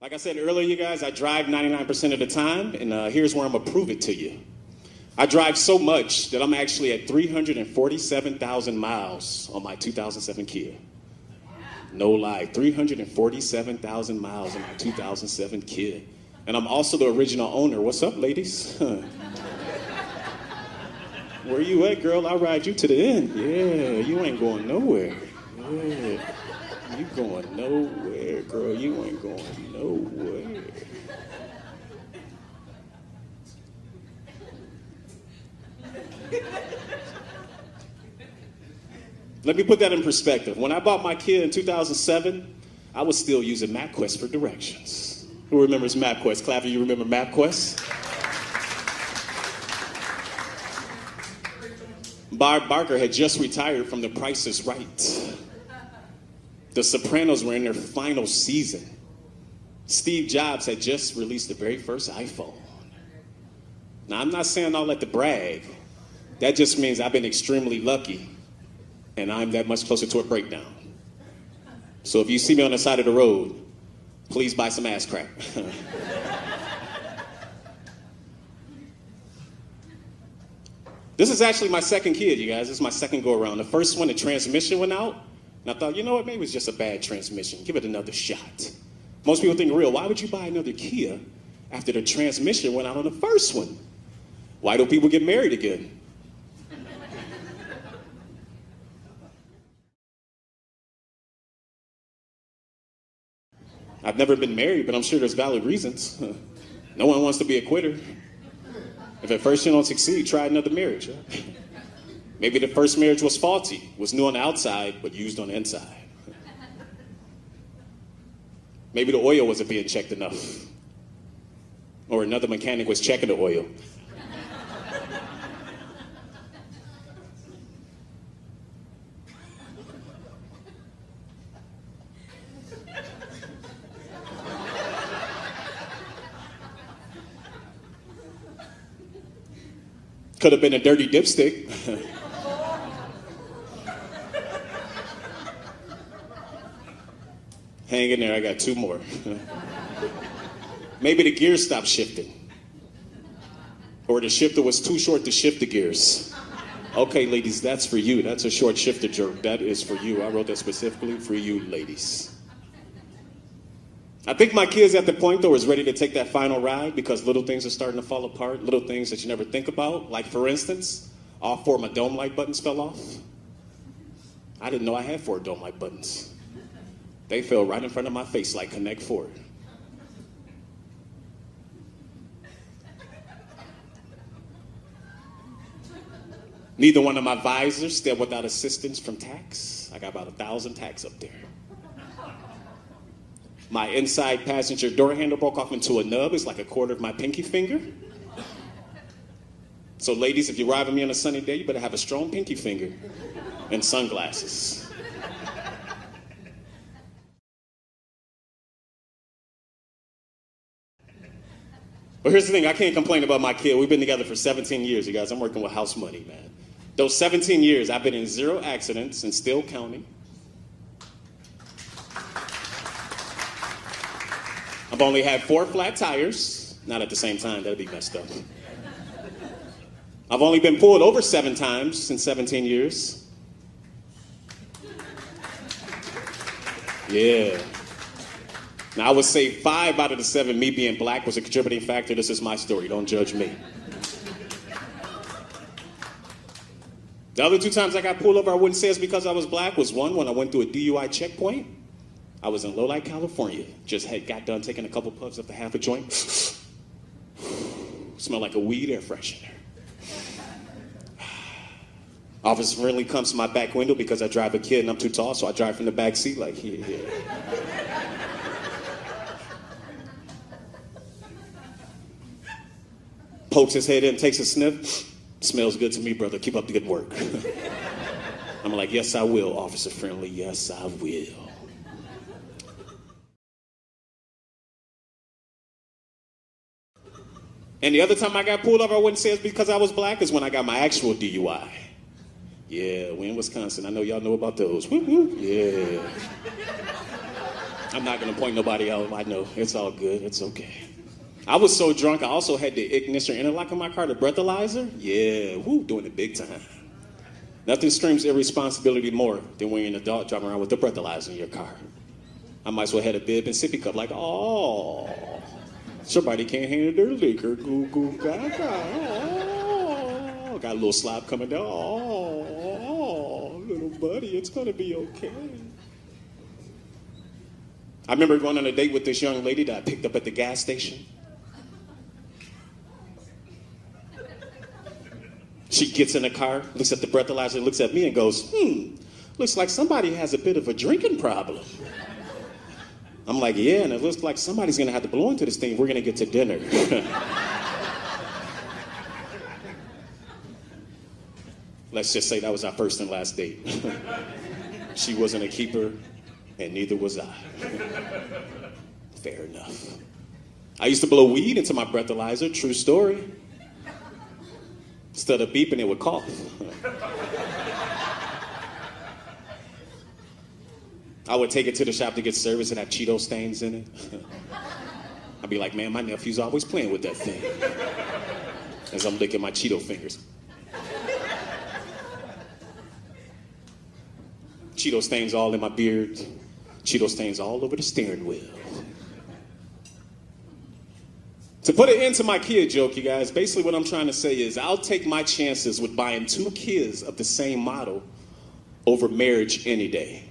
Like I said earlier, you guys, I drive 99% of the time, and here's where I'm gonna prove it to you. I drive so much that I'm actually at 347,000 miles on my 2007 Kia. No lie, 347,000 miles on my 2007 Kia. And I'm also the original owner. What's up, ladies? Where you at, girl? I'll ride you to the end. Yeah, you ain't going nowhere. Yeah, you going nowhere, girl. You ain't going nowhere. Let me put that in perspective. When I bought my Kia in 2007, I was still using MapQuest for directions. Who remembers MapQuest? Clapper, you remember MapQuest? Bob Barker had just retired from The Price is Right. The Sopranos were in their final season. Steve Jobs had just released the very first iPhone. Now, I'm not saying all that to brag. That just means I've been extremely lucky, and I'm that much closer to a breakdown. So if you see me on the side of the road, please buy some ass crack. This is actually my second kid, you guys. This is my second go around. The first one, the transmission went out, and I thought, you know what, maybe it's just a bad transmission. Give it another shot. Most people think, real, why would you buy another Kia after the transmission went out on the first one? Why do people get married again? I've never been married, but I'm sure there's valid reasons. No one wants to be a quitter. If at first you don't succeed, try another marriage. Maybe the first marriage was faulty, was new on the outside, but used on the inside. Maybe the oil wasn't being checked enough. Or another mechanic was checking the oil. Could have been a dirty dipstick. Hang in there, I got two more. Maybe the gears stopped shifting. Or the shifter was too short to shift the gears. Okay, ladies, that's for you. That's a short shifter joke. That is for you. I wrote that specifically for you, ladies. I think my kid's at the point, though, is ready to take that final ride because little things are starting to fall apart, little things that you never think about. Like, for instance, all four of my dome light buttons fell off. I didn't know I had 4 dome light buttons. They fell right in front of my face like Connect 4. Neither one of my visors still without assistance from tax. I got about 1,000 tax up there. My inside passenger door handle broke off into a nub. It's like 1/4 of my pinky finger. So ladies, if you arrive with me on a sunny day, you better have a strong pinky finger and sunglasses. But here's the thing, I can't complain about my kid. We've been together for 17 years, you guys. I'm working with house money, man. Those 17 years, I've been in 0 accidents and still counting. I've only had 4 flat tires. Not at the same time, that'd be messed up. I've only been pulled over 7 times in 17 years. Yeah. Now I would say 5 out of the 7, me being black, was a contributing factor. This is my story, don't judge me. The other 2 times I got pulled over, I wouldn't say it's because I was black, was one when I went through a DUI checkpoint. I was in Lowlight, California. Just got done taking a couple puffs of the half a joint. Smelled like a weed air freshener. Officer friendly comes to my back window because I drive a kid and I'm too tall, so I drive from the back seat like, here. Pokes his head in, takes a sniff. Smells good to me, brother. Keep up the good work. I'm like, yes, I will, officer friendly. Yes, I will. And the other time I got pulled over, I wouldn't say it's because I was black, is when I got my actual DUI. Yeah, we in Wisconsin. I know y'all know about those. Woo-hoo. Yeah. I'm not gonna point nobody out. I know, it's all good, it's okay. I was so drunk, I also had the ignition interlock in my car, the breathalyzer. Yeah, woo, doing it big time. Nothing screams irresponsibility more than when you're an adult driving around with the breathalyzer in your car. I might as well have a bib and sippy cup like, oh, somebody can't handle their liquor. Goo, goo, gaga. Oh, got a little slob coming down. Oh, little buddy, it's gonna be okay. I remember going on a date with this young lady that I picked up at the gas station. She gets in the car, looks at the breathalyzer, looks at me and goes, looks like somebody has a bit of a drinking problem. I'm like, yeah, and it looks like somebody's gonna have to blow into this thing. We're gonna get to dinner. Let's just say that was our first and last date. She wasn't a keeper, and neither was I. Fair enough. I used to blow weed into my breathalyzer, true story. Instead of beeping, it would cough. I would take it to the shop to get service and have Cheeto stains in it. I'd be like, man, my nephew's always playing with that thing. As I'm licking my Cheeto fingers. Cheeto stains all in my beard. Cheeto stains all over the steering wheel. To put an end to my kid joke, you guys, basically what I'm trying to say is I'll take my chances with buying 2 kids of the same model over marriage any day.